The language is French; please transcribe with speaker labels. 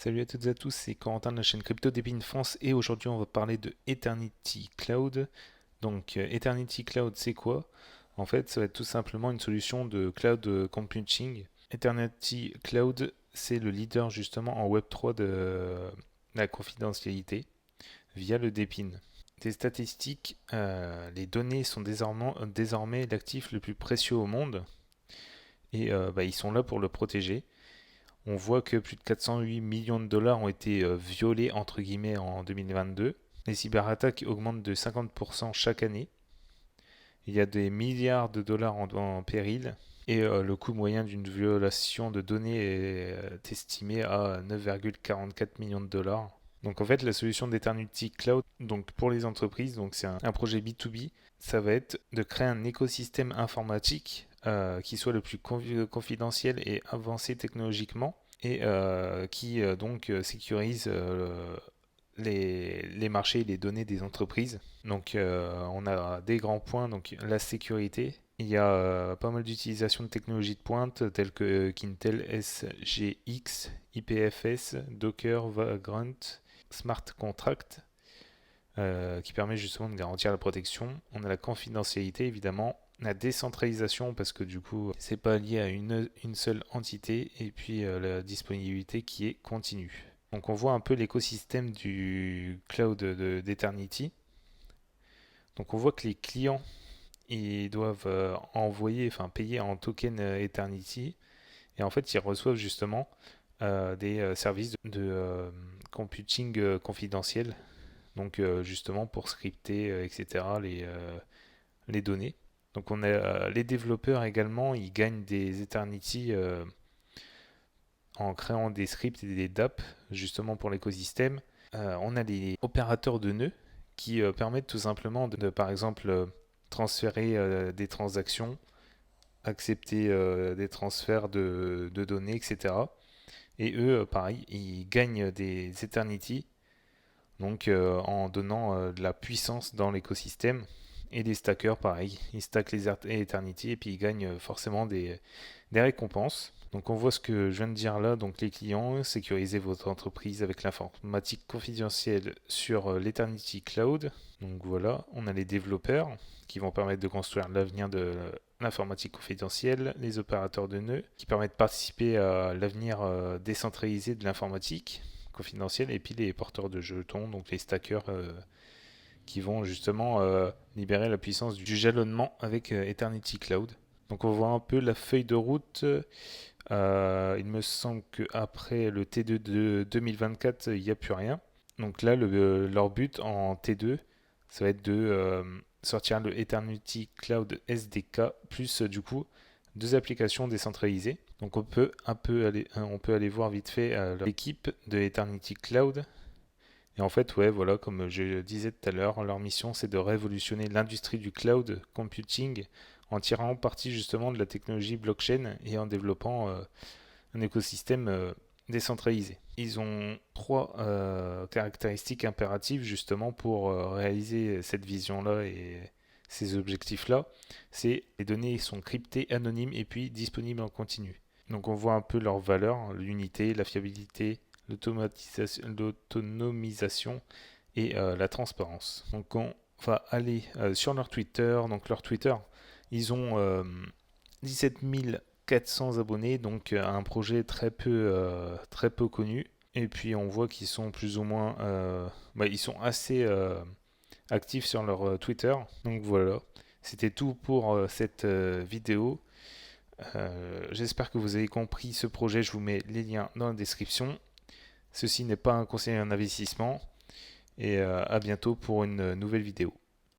Speaker 1: Salut à toutes et à tous, c'est Corentin de la chaîne Crypto d'Épine France et aujourd'hui on va parler de Eternity Cloud. Donc Eternity Cloud c'est quoi? En fait ça va être tout simplement une solution de cloud computing. Eternity Cloud c'est le leader justement en Web3 de la confidentialité via le DePIN. Des statistiques, les données sont désormais l'actif le plus précieux au monde et ils sont là pour le protéger. On voit que plus de 408 millions de dollars ont été violés entre guillemets en 2022. Les cyberattaques augmentent de 50% chaque année. Il y a des milliards de dollars en péril. Et le coût moyen d'une violation de données est estimé à 9,44 millions de dollars. Donc en fait, la solution d'Eternity Cloud, donc pour les entreprises, donc c'est un projet B2B, ça va être de créer un écosystème informatique qui soit le plus confidentiel et avancé technologiquement et qui sécurise les marchés et les données des entreprises. Donc on a des grands points, donc la sécurité. Il y a pas mal d'utilisations de technologies de pointe telles que Kintel SGX, IPFS, Docker, Vagrant, Smart Contract, qui permet justement de garantir la protection. On a la confidentialité évidemment, la décentralisation parce que du coup c'est pas lié à une seule entité et puis la disponibilité qui est continue. Donc on voit un peu l'écosystème du cloud d'Eternity. Donc on voit que les clients ils doivent payer en token Eternity et en fait ils reçoivent justement des services de computing confidentiel donc justement pour scripter, etc., les données. Donc on a les développeurs également, ils gagnent des Eternity en créant des scripts et des DApp justement pour l'écosystème. On a les opérateurs de nœuds qui permettent tout simplement par exemple, transférer des transactions, accepter des transferts de données, etc. Et eux, pareil, ils gagnent des Eternity donc en donnant de la puissance dans l'écosystème. Et les stackers, pareil, ils stackent les Eternity et puis ils gagnent forcément des récompenses. Donc on voit ce que je viens de dire là, donc les clients, sécurisez votre entreprise avec l'informatique confidentielle sur l'Eternity Cloud. Donc voilà, on a les développeurs qui vont permettre de construire l'avenir de l'informatique confidentielle, les opérateurs de nœuds qui permettent de participer à l'avenir décentralisé de l'informatique confidentielle, et puis les porteurs de jetons, donc les stackers qui vont justement libérer la puissance du jalonnement avec Eternity Cloud. Donc on voit un peu la feuille de route. Il me semble qu'après le T2 de 2024, il n'y a plus rien. Donc là, leur but en T2, ça va être de sortir le Eternity Cloud SDK, plus du coup deux applications décentralisées. Donc on peut aller voir vite fait l'équipe de Eternity Cloud. Et en fait, ouais, voilà, comme je disais tout à l'heure, leur mission c'est de révolutionner l'industrie du cloud computing en tirant parti justement de la technologie blockchain et en développant un écosystème décentralisé. Ils ont trois caractéristiques impératives justement pour réaliser cette vision-là et ces objectifs-là. C'est les données sont cryptées, anonymes et puis disponibles en continu. Donc on voit un peu leurs valeurs, l'unité, la fiabilité, l'autonomisation et la transparence. Donc on va aller sur leur Twitter. Donc leur Twitter, ils ont 17 400 abonnés, donc un projet très peu connu. Et puis on voit qu'ils sont plus ou moins, ils sont assez actifs sur leur Twitter. Donc voilà, c'était tout pour cette vidéo. J'espère que vous avez compris ce projet. Je vous mets les liens dans la description. Ceci n'est pas un conseil en investissement. Et à bientôt pour une nouvelle vidéo.